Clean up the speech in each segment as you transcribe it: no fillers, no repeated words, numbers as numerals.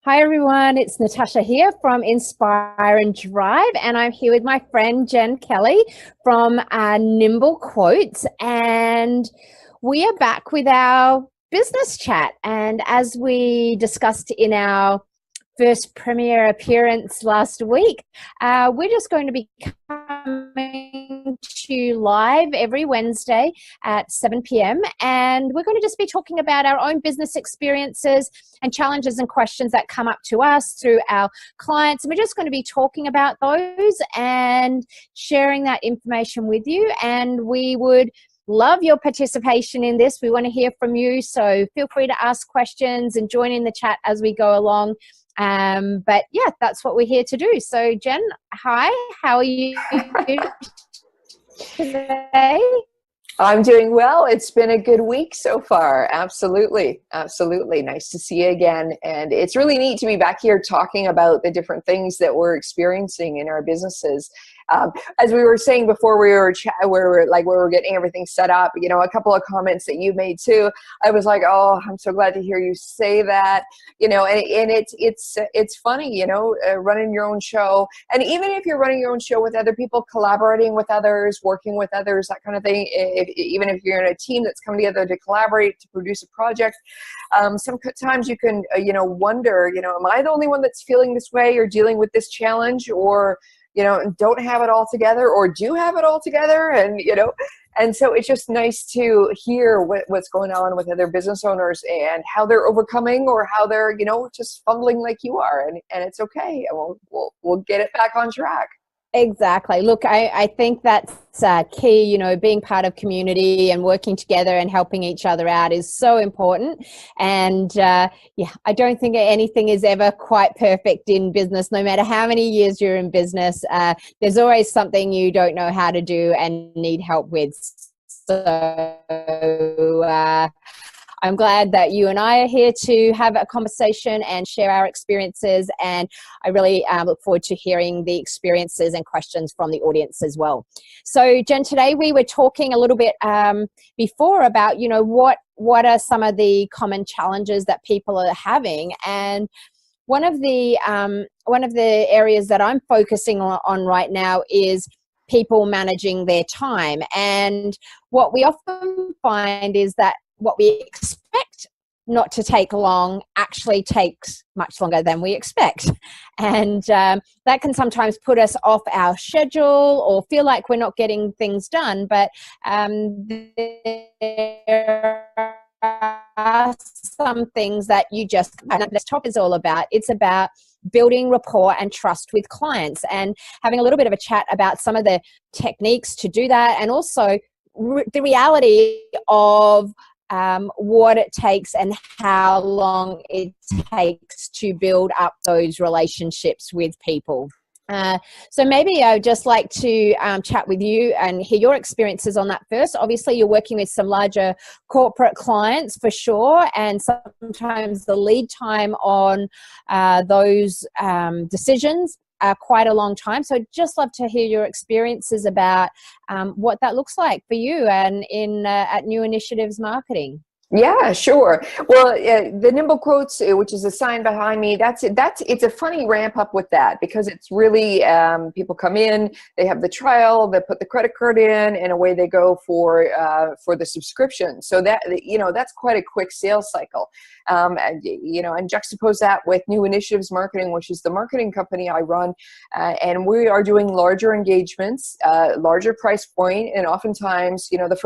Hi everyone, it's Natasha here from Inspire and Drive, and I'm here with my friend Jen Kelly from Nimble Quotes, and we are back with our business chat. And as we discussed in our first premiere appearance last week, we're just going to be coming to you live every Wednesday at 7 p.m. and we're going to just be talking about our own business experiences and challenges and questions that come up to us through our clients, and we're just going to be talking about those and sharing that information with you. And we would love your participation in this. We want to hear from you, so feel free to ask questions and join in the chat as we go along. But yeah, that's what we're here to do. So Jen, hi, how are you today? I'm doing well. It's been a good week so far. Absolutely. Absolutely. Nice to see you again. And it's really neat to be back here talking about the different things that we're experiencing in our businesses. As we were saying before, we were getting everything set up, you know, a couple of comments that you made too. I was like, oh, I'm so glad to hear you say that, you know, and it's funny, you know, running your own show. And even if you're running your own show with other people, collaborating with others, working with others, that kind of thing, even if you're in a team that's come together to collaborate to produce a project, sometimes you can, wonder, am I the only one that's feeling this way or dealing with this challenge, or don't have it all together, or do have it all together, and so it's just nice to hear what's going on with other business owners and how they're overcoming, or how they're, just fumbling like you are, and it's okay, and we'll get it back on track. Exactly. Look, I think that's key, being part of community and working together and helping each other out is so important. And I don't think anything is ever quite perfect in business. No matter how many years you're in business, there's always something you don't know how to do and need help with. So I'm glad that you and I are here to have a conversation and share our experiences, and I really look forward to hearing the experiences and questions from the audience as well. So Jen, today we were talking a little bit before about, what are some of the common challenges that people are having, and one of the areas that I'm focusing on right now is people managing their time. And what we often find is that what we expect not to take long actually takes much longer than we expect. And that can sometimes put us off our schedule or feel like we're not getting things done. But there are some things that you just, and this topic is all about, it's about building rapport and trust with clients, and having a little bit of a chat about some of the techniques to do that, and also the reality of what it takes and how long it takes to build up those relationships with people. So maybe I would just like to chat with you and hear your experiences on that first. Obviously, you're working with some larger corporate clients for sure, and sometimes the lead time on those decisions are quite a long time. So I'd just love to hear your experiences about what that looks like for you and at New Initiatives Marketing. Yeah, sure. Well, the Nimble Quotes, which is a sign behind me, it's a funny ramp up with that, because it's really, people come in, they have the trial, they put the credit card in, and away they go for the subscription. So that's quite a quick sales cycle. And juxtapose that with New Initiatives Marketing, which is the marketing company I run, and we are doing larger engagements, larger price point, and oftentimes, the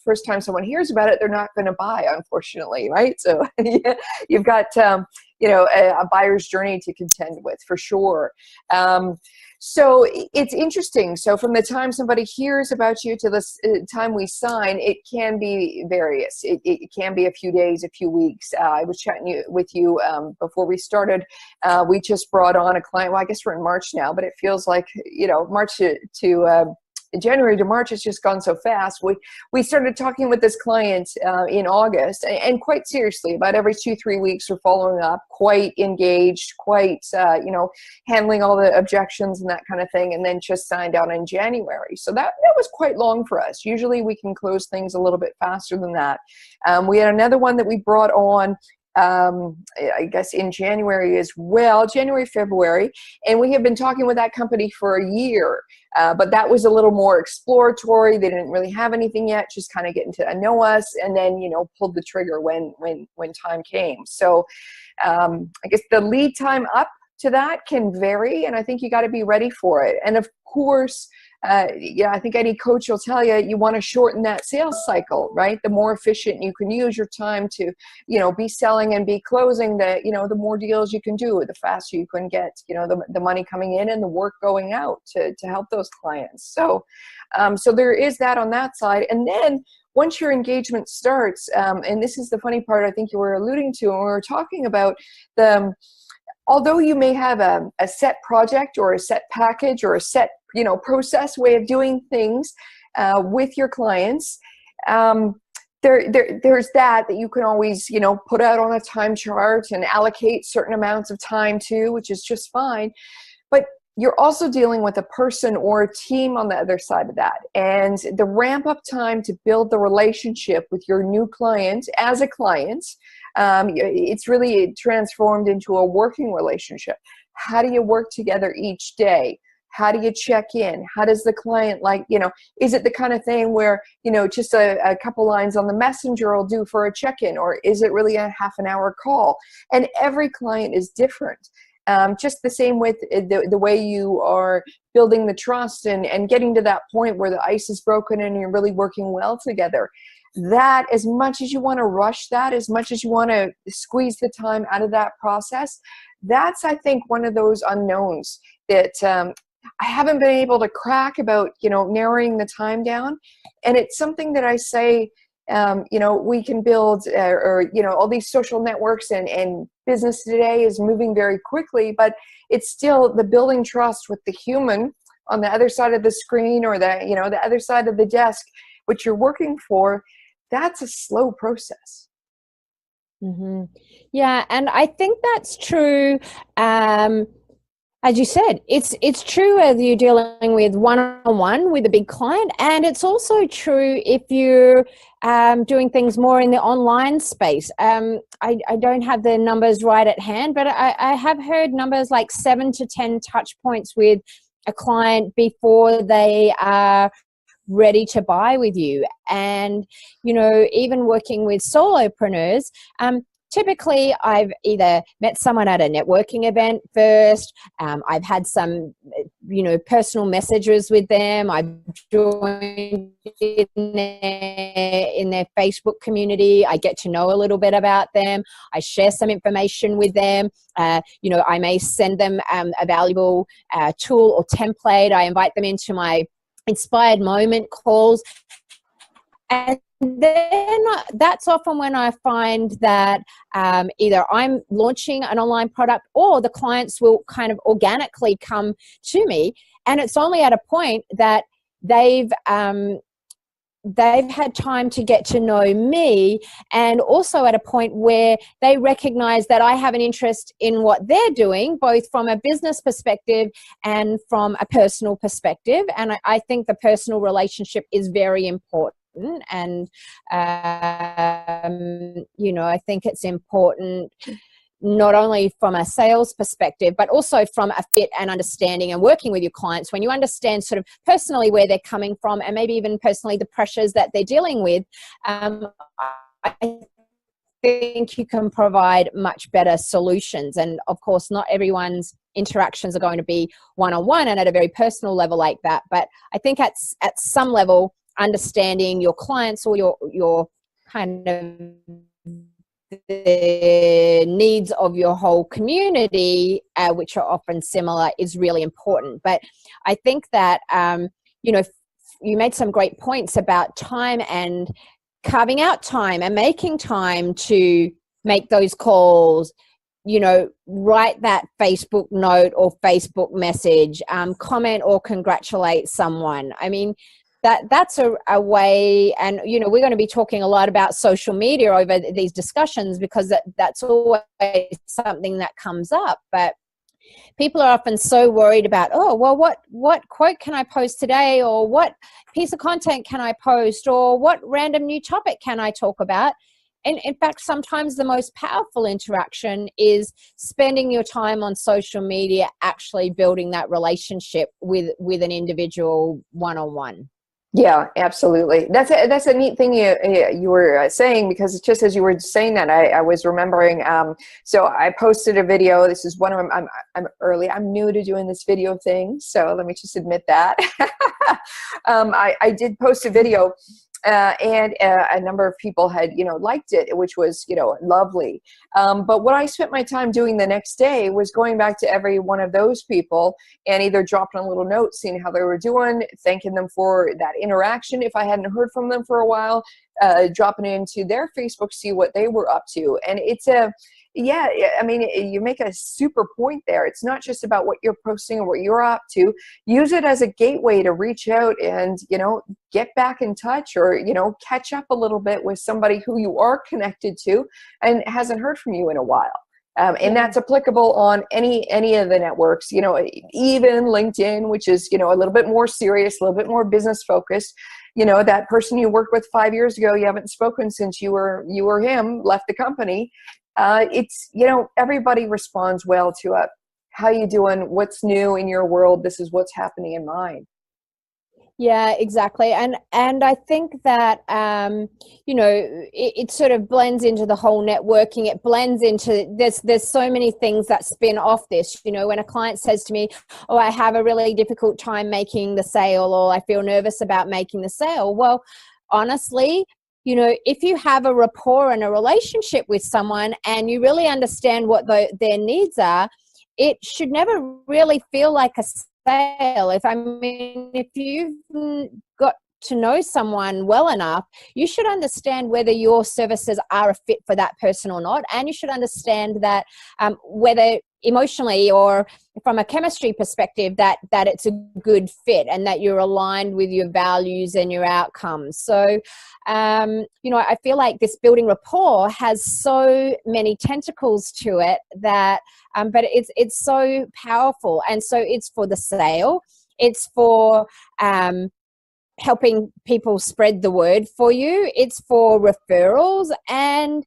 first time someone hears about it, they're not going to buy, unfortunately, right? So you've got a buyer's journey to contend with, for sure. So it's interesting. So from the time somebody hears about you to the time we sign, it can be various. It can be a few days, a few weeks. I was chatting with you before we started. We just brought on a client. Well, I guess we're in March now, but it feels like, March to January to March has just gone so fast. We started talking with this client in August, and quite seriously, about every 2-3 weeks we're following up, quite engaged, quite handling all the objections and that kind of thing, and then just signed out in January. So that was quite long for us. Usually we can close things a little bit faster than that. We had another one that we brought on I guess in January as well, January, February, and we have been talking with that company for a year, but that was a little more exploratory. They didn't really have anything yet, just kind of getting to know us, and then, you know, pulled the trigger when time came. So I guess the lead time up to that can vary, and I think you got to be ready for it. And of course, yeah, I think any coach will tell you, you want to shorten that sales cycle, right? The more efficient you can use your time to, you know, be selling and be closing, the, you know, the more deals you can do, the faster you can get, you know, the money coming in and the work going out to help those clients. So, so there is that on that side. And then once your engagement starts, and this is the funny part I think you were alluding to when we were talking about the, although you may have a set project or a set package or a set, you know, process way of doing things with your clients, there's that you can always, you know, put out on a time chart and allocate certain amounts of time to, which is just fine. But you're also dealing with a person or a team on the other side of that. And the ramp up time to build the relationship with your new client as a client, it's really transformed into a working relationship. How do you work together each day? How do you check in? How does the client, like, you know, is it the kind of thing where, you know, just a couple lines on the messenger will do for a check-in, or is it really a half an hour call? And every client is different. Just the same with the way you are building the trust and getting to that point where the ice is broken and you're really working well together. That, as much as you want to rush that, as much as you want to squeeze the time out of that process, that's, I think, one of those unknowns that I haven't been able to crack about, you know, narrowing the time down. And it's something that I say, you know, we can build, or, you know, all these social networks and business today is moving very quickly, but it's still the building trust with the human on the other side of the screen, or the, you know, the other side of the desk, which you're working for. That's a slow process. Mm-hmm. Yeah, and I think that's true. As you said, it's true whether you're dealing with one-on-one with a big client, and it's also true if you're doing things more in the online space. I don't have the numbers right at hand, but I have heard numbers like 7 to 10 touch points with a client before they are ready to buy with you. And, you know, even working with solopreneurs, typically I've either met someone at a networking event first, I've had some, you know, personal messages with them, I've joined in their Facebook community, I get to know a little bit about them, I share some information with them, you know, I may send them a valuable tool or template, I invite them into my inspired moment calls. And then that's often when I find that either I'm launching an online product or the clients will kind of organically come to me. And it's only at a point that they've had time to get to know me, and also at a point where they recognize that I have an interest in what they're doing, both from a business perspective and from a personal perspective. And I think the personal relationship is very important. And, you know, I think it's important not only from a sales perspective, but also from a fit and understanding and working with your clients. When you understand sort of personally where they're coming from, and maybe even personally the pressures that they're dealing with, I think you can provide much better solutions. And of course, not everyone's interactions are going to be one-on-one and at a very personal level like that. But I think at some level, understanding your clients or your kind of the needs of your whole community, which are often similar, is really important. But I think that, you know, you made some great points about time and carving out time and making time to make those calls, you know, write that Facebook note or Facebook message, comment or congratulate someone. I mean, that's a way, and, you know, we're going to be talking a lot about social media over these discussions, because that's always something that comes up. But people are often so worried about, oh, well, what quote can I post today, or what piece of content can I post, or what random new topic can I talk about? in fact, sometimes the most powerful interaction is spending your time on social media, actually building that relationship with an individual one-on-one. Yeah, absolutely. That's a neat thing you were saying, because it's just as you were saying that, I was remembering. So I posted a video. This is one of them. I'm new to doing this video thing, so let me just admit that. I did post a video. And a number of people had, liked it, which was, lovely. But what I spent my time doing the next day was going back to every one of those people and either dropping a little note, seeing how they were doing, thanking them for that interaction if I hadn't heard from them for a while, dropping into their Facebook, see what they were up to. And yeah, I mean, you make a super point there. It's not just about what you're posting or what you're up to. Use it as a gateway to reach out and, get back in touch, or, catch up a little bit with somebody who you are connected to and hasn't heard from you in a while. And that's applicable on any of the networks, even LinkedIn, which is, a little bit more serious, a little bit more business focused. That person you worked with 5 years ago, you haven't spoken since you were him, left the company. It's, everybody responds well to it. How you doing? What's new in your world? This is what's happening in mine. Yeah, exactly. And I think that, it sort of blends into the whole networking. It blends into, there's so many things that spin off this. When a client says to me, oh, I have a really difficult time making the sale, or I feel nervous about making the sale. Well, honestly, if you have a rapport and a relationship with someone and you really understand what their needs are, it should never really feel like a sale. If you've got to know someone well enough, you should understand whether your services are a fit for that person or not. And you should understand that whether emotionally or from a chemistry perspective that it's a good fit and that you're aligned with your values and your outcomes. So, I feel like this building rapport has so many tentacles to it that, but it's so powerful. And so it's for the sale. It's for, helping people spread the word for you. It's for referrals. And,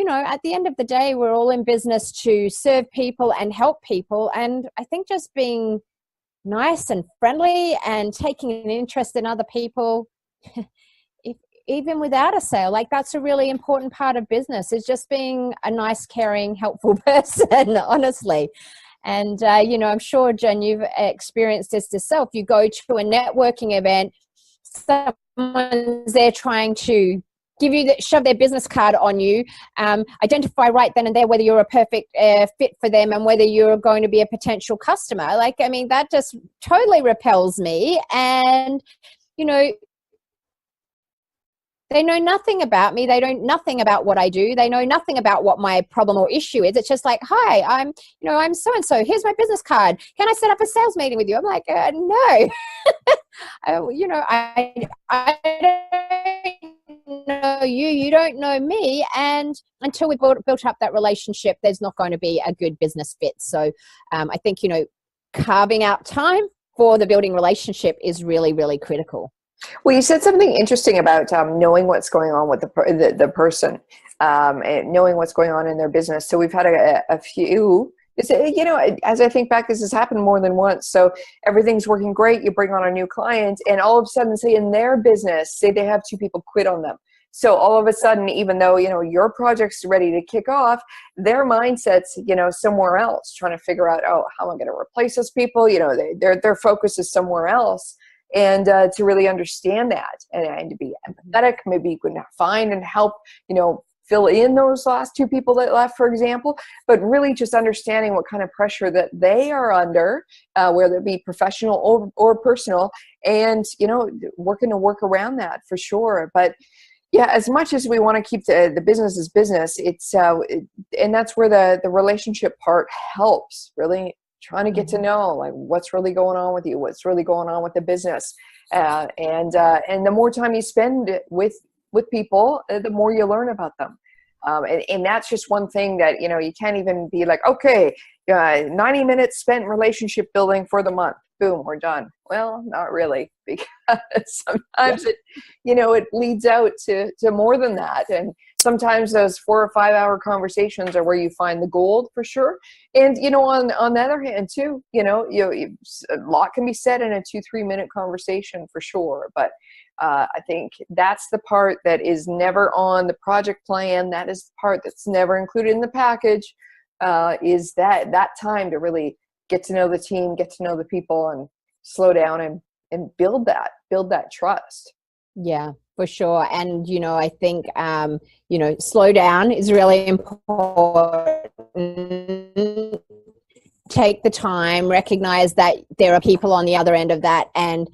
at the end of the day, we're all in business to serve people and help people. And I think just being nice and friendly and taking an interest in other people, even without a sale, like that's a really important part of business, is just being a nice, caring, helpful person, honestly. And, I'm sure, Jen, you've experienced this yourself. You go to a networking event, someone's there trying to shove their business card on you, identify right then and there whether you're a perfect fit for them and whether you're going to be a potential customer. That just totally repels me. And, they know nothing about me. They know nothing about what I do. They know nothing about what my problem or issue is. It's just like, hi, I'm so-and-so. Here's my business card. Can I set up a sales meeting with you? I'm like, no. I don't know you. You don't know me. And until we've built up that relationship, there's not going to be a good business fit. So I think, carving out time for the building relationship is really, really critical. Well, you said something interesting about knowing what's going on with the person, and knowing what's going on in their business. So we've had a few, as I think back, this has happened more than once. So everything's working great. You bring on a new client and all of a sudden, say in their business, say they have 2 people quit on them. So all of a sudden, even though, your project's ready to kick off, their mindset's, somewhere else, trying to figure out, oh, how am I going to replace those people? Their focus is somewhere else. And to really understand that and to be empathetic, maybe you can find and help, fill in those last 2 people that left, for example, but really just understanding what kind of pressure that they are under, whether it be professional or personal, and, working to work around that for sure. But yeah, as much as we want to keep the business as business, it's, and that's where the relationship part helps, really trying to get to know like what's really going on with you, what's really going on with the business, and the more time you spend with people, the more you learn about them, and that's just one thing that you can't even be like, okay, 90 minutes spent in relationship building for the month, boom, we're done. Well, not really, because sometimes it leads out to more than that, and sometimes those 4 or 5 hour conversations are where you find the gold for sure. And, you know, on the other hand too, a lot can be said in a 2-3 minute conversation for sure. But I think that's the part that is never on the project plan. That is the part that's never included in the package, is that time to really get to know the team, get to know the people, and slow down and build that trust. Yeah, for sure. And, I think, slow down is really important. Take the time, recognize that there are people on the other end of that, and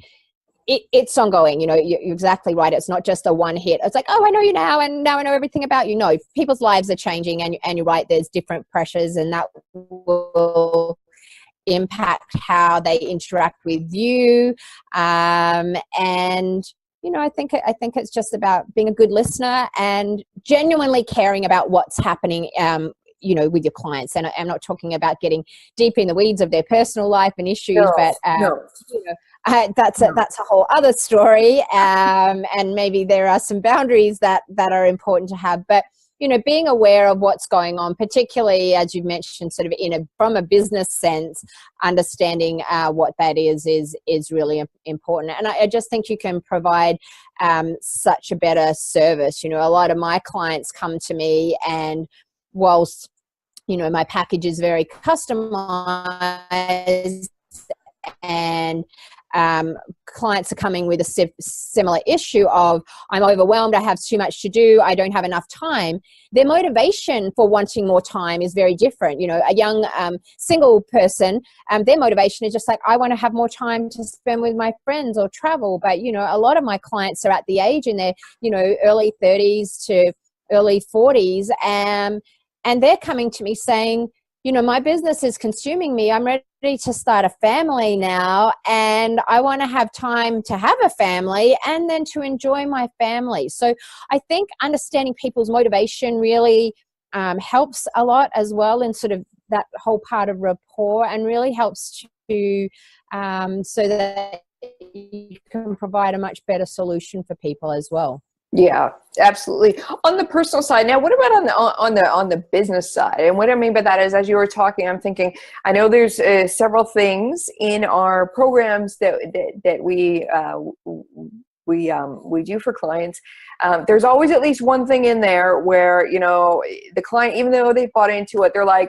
it's ongoing. You're exactly right. It's not just a one hit. It's like, oh, I know you now, and now I know everything about you. No, people's lives are changing, and you're right. There's different pressures, and that will impact how they interact with you. And I think it's just about being a good listener and genuinely caring about what's happening, with your clients. And I'm not talking about getting deep in the weeds of their personal life and issues, but that's a whole other story. And maybe there are some boundaries that are important to have. But being aware of what's going on, particularly as you mentioned, sort of from a business sense, understanding what that is really important. And I just think you can provide such a better service. A lot of my clients come to me, and whilst my package is very customized, and clients are coming with a similar issue of, I'm overwhelmed, I have too much to do, I don't have enough time. Their motivation for wanting more time is very different. A young single person, their motivation is just like, I want to have more time to spend with my friends or travel. But, a lot of my clients are at the age in their, early 30s to early 40s, and they're coming to me saying, my business is consuming me. I'm ready to start a family now, and I want to have time to have a family and then to enjoy my family. So I think understanding people's motivation really helps a lot as well, in sort of that whole part of rapport, and really helps to so that you can provide a much better solution for people as well. Yeah, absolutely. On the personal side, now what about on the business side? And what I mean by that is, as you were talking, I'm thinking, I know there's several things in our programs that we do for clients. There's always at least one thing in there where the client, even though they've bought into it, they're like,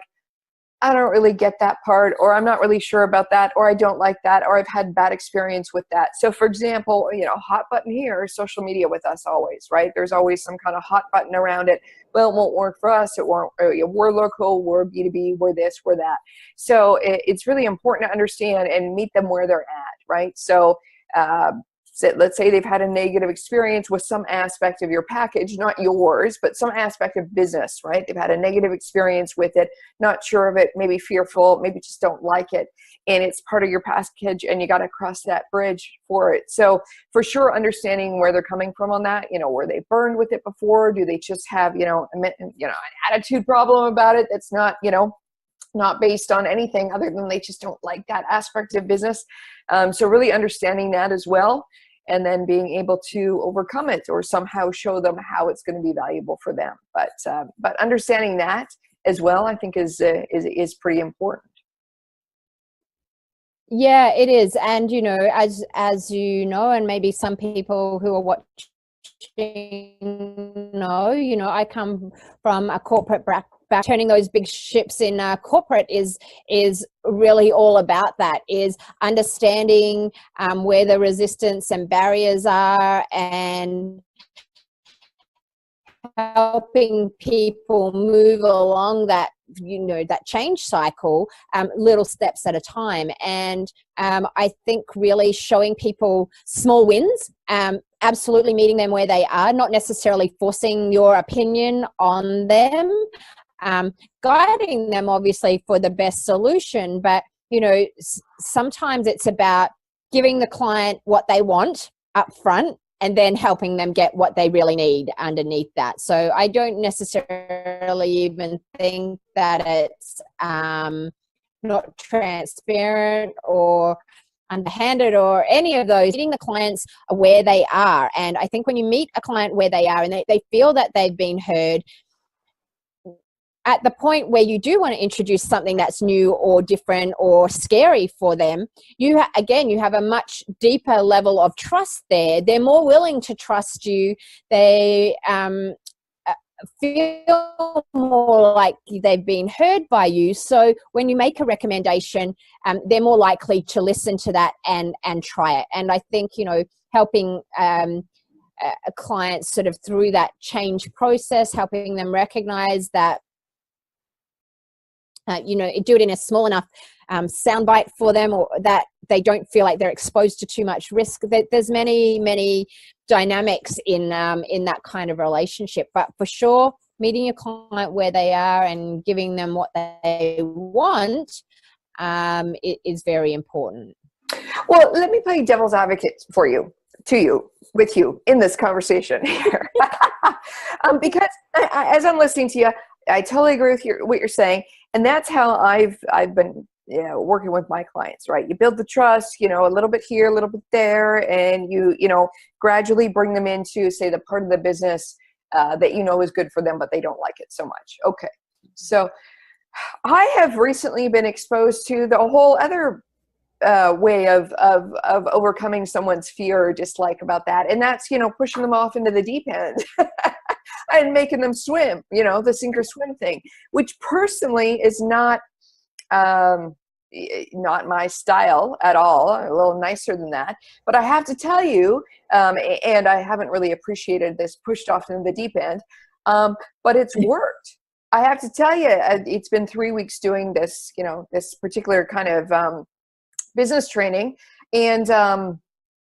I don't really get that part, or I'm not really sure about that, or I don't like that, or I've had bad experience with that. So for example, hot button here, social media with us always, right? There's always some kind of hot button around it. Well, it won't work for us. It won't, we're local, we're B2B, we're this, we're that. So it's really important to understand and meet them where they're at, right? So let's say they've had a negative experience with some aspect of your package, not yours, but some aspect of business, right? They've had a negative experience with it, not sure of it, maybe fearful, maybe just don't like it, and it's part of your package, and you got to cross that bridge for it. So for sure, understanding where they're coming from on that, were they burned with it before? Do they just have, an attitude problem about it that's not, not based on anything other than they just don't like that aspect of business. So really understanding that as well, and then being able to overcome it or somehow show them how it's going to be valuable for them. But understanding that as well, I think is pretty important. Yeah, it is. And, as you know, and maybe some people who are watching I come from a corporate background. Turning those big ships in corporate is really all about that, is understanding where the resistance and barriers are, and helping people move along that that change cycle, little steps at a time. And I think really showing people small wins, absolutely meeting them where they are, not necessarily forcing your opinion on them, guiding them obviously for the best solution. But sometimes it's about giving the client what they want up front, and then helping them get what they really need underneath that. So I don't necessarily even think that it's not transparent or underhanded or any of those. Meeting the clients where they are. And I think when you meet a client where they are and they feel that they've been heard, at the point where you do want to introduce something that's new or different or scary for them, you have a much deeper level of trust there. They're more willing to trust you. They feel more like they've been heard by you. So when you make a recommendation, they're more likely to listen to that and try it. And I think, helping clients sort of through that change process, helping them recognize that do it in a small enough soundbite for them, or that they don't feel like they're exposed to too much risk. There's many dynamics in that kind of relationship. But for sure, meeting your client where they are and giving them what they want is very important. Well, let me play devil's advocate with you in this conversation here. Because as I'm listening to you, I totally agree with what you're saying. And that's how I've been working with my clients, right? You build the trust, a little bit here, a little bit there, and you gradually bring them into, say, the part of the business that is good for them, but they don't like it so much. Okay. So I have recently been exposed to the whole other way of overcoming someone's fear or dislike about that. And that's, pushing them off into the deep end. And making them swim, the sink or swim thing, which personally is not my style at all. I'm a little nicer than that. But I have to tell you, and I haven't really appreciated this pushed off into the deep end, but it's worked. I have to tell you, it's been 3 weeks doing this, this particular kind of business training, and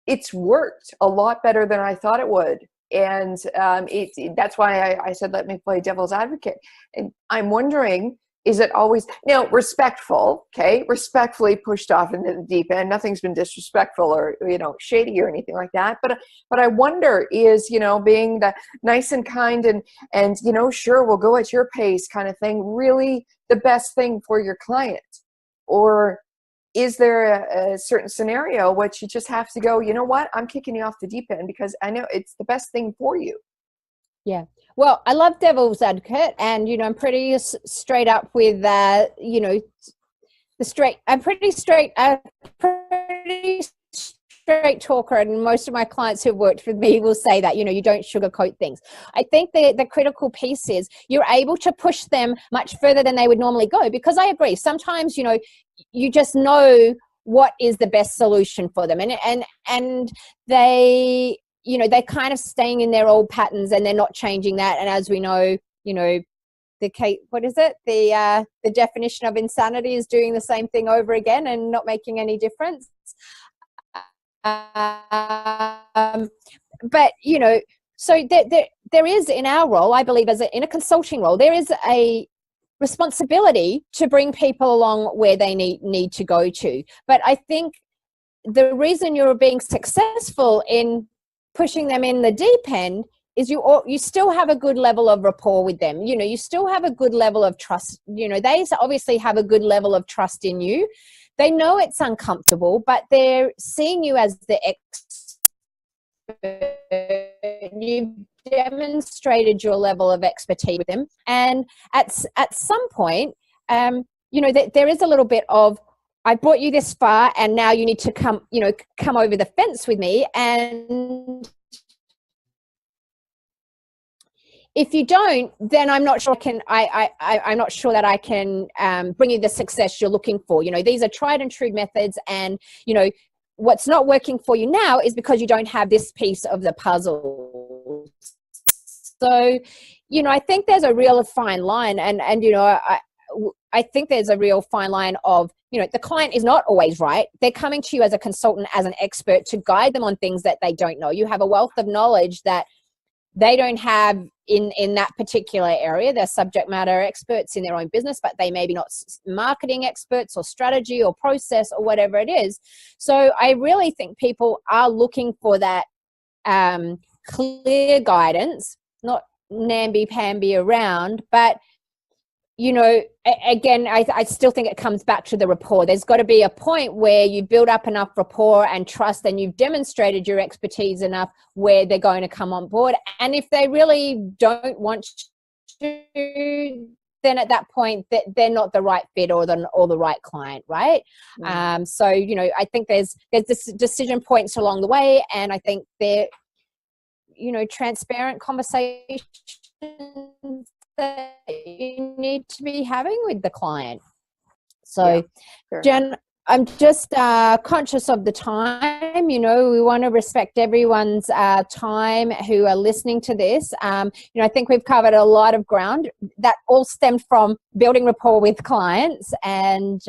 it's worked a lot better than I thought it would. And that's why I said, let me play devil's advocate. And I'm wondering, is it always, now, respectfully pushed off into the deep end. Nothing's been disrespectful or, shady or anything like that. But I wonder, is, being the nice and kind and sure, we'll go at your pace kind of thing, really the best thing for your client? Or is there a certain scenario which you just have to go, you know what, I'm kicking you off the deep end because I know it's the best thing for you? Yeah. Well, I love devil's advocate, and, I'm pretty straight up with, I'm pretty straight talker, and most of my clients who've worked with me will say that, you don't sugarcoat things. I think the critical piece is you're able to push them much further than they would normally go, because I agree, sometimes, you just know what is the best solution for them, and they they're kind of staying in their old patterns and they're not changing that. And as we know, the definition of insanity is doing the same thing over again and not making any difference. But so there is, in our role, I believe, in a consulting role, there is a responsibility to bring people along where they need to go to. But I think the reason you're being successful in pushing them in the deep end is you still have a good level of rapport with them. You still have a good level of trust. They obviously have a good level of trust in you. They know it's uncomfortable, but they're seeing you as the expert. You've demonstrated your level of expertise with them, and at some point, there is a little bit of, I brought you this far, and now you need to come over the fence with me. And if you don't, then I'm not sure I'm not sure that I can bring you the success you're looking for. These are tried and true methods, and what's not working for you now is because you don't have this piece of the puzzle. So, I think there's a real fine line, and I think there's a real fine line of, the client is not always right. They're coming to you as a consultant, as an expert, to guide them on things that they don't know. You have a wealth of knowledge that they don't have in that particular area. They're subject matter experts in their own business, but they may be not marketing experts or strategy or process or whatever it is. So I really think people are looking for that clear guidance, not namby-pamby around, but you know, again, I still think it comes back to the rapport. There's got to be a point where you build up enough rapport and trust, and you've demonstrated your expertise enough where they're going to come on board. And if they really don't want to, then at that point that they're not the right fit or the right client, right? Mm. So, you know, I think there's this decision points along the way, and I think they're, you know, transparent conversations that you need to be having with the client. So, yeah, Jen, I'm just conscious of the time. You know, we want to respect everyone's time who are listening to this. You know, I think we've covered a lot of ground that all stemmed from building rapport with clients, and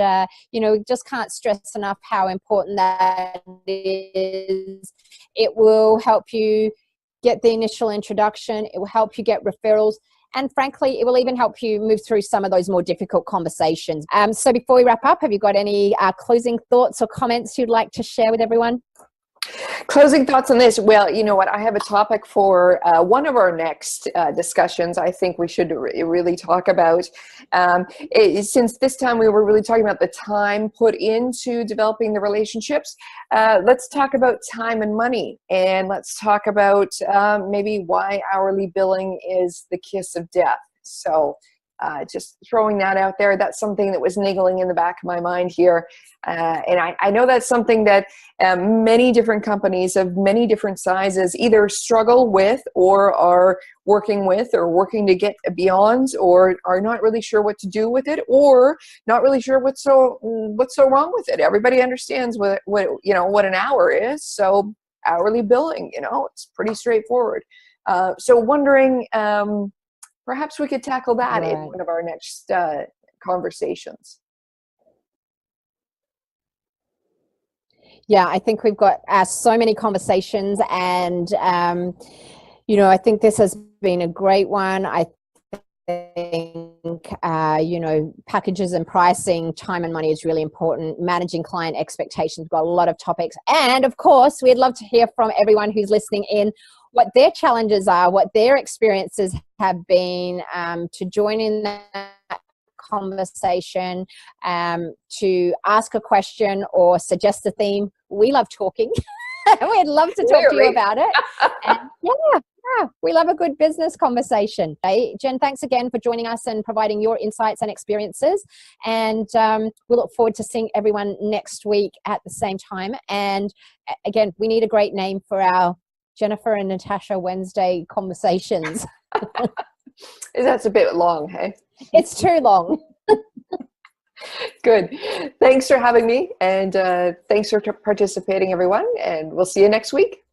you know, we just can't stress enough how important that is. It will help you get the initial introduction. It will help you get referrals. And frankly, it will even help you move through some of those more difficult conversations. So before we wrap up, have you got any closing thoughts or comments you'd like to share with everyone? Closing thoughts on this. Well, you know what? I have a topic for one of our next discussions I think we should really talk about. Since this time we were really talking about the time put into developing the relationships, let's talk about time and money. And let's talk about maybe why hourly billing is the kiss of death. So just throwing that out there. That's something that was niggling in the back of my mind here. And I know that's something that many different companies of many different sizes either struggle with or are working with or working to get beyond, or are not really sure what to do with it, or not really sure what's so wrong with it. Everybody understands what you know what an hour is. So hourly billing, you know, it's pretty straightforward. So wondering, perhaps we could tackle that in one of our next conversations. Yeah, I think we've got so many conversations, and you know, I think this has been a great one. I think you know, packages and pricing, time and money is really important. Managing client expectations, we've got a lot of topics, and of course, we'd love to hear from everyone who's listening in what their challenges are, what their experiences have been, to join in that conversation, to ask a question or suggest a theme. We love talking. We'd love to talk to you about it. And yeah, we love a good business conversation. Hey, Jen, thanks again for joining us and providing your insights and experiences. And we look forward to seeing everyone next week at the same time. And again, we need a great name for our Jennifer and Natasha Wednesday conversations. That's a bit long, hey? It's too long. Good. Thanks for having me, and thanks for participating, everyone, and we'll see you next week.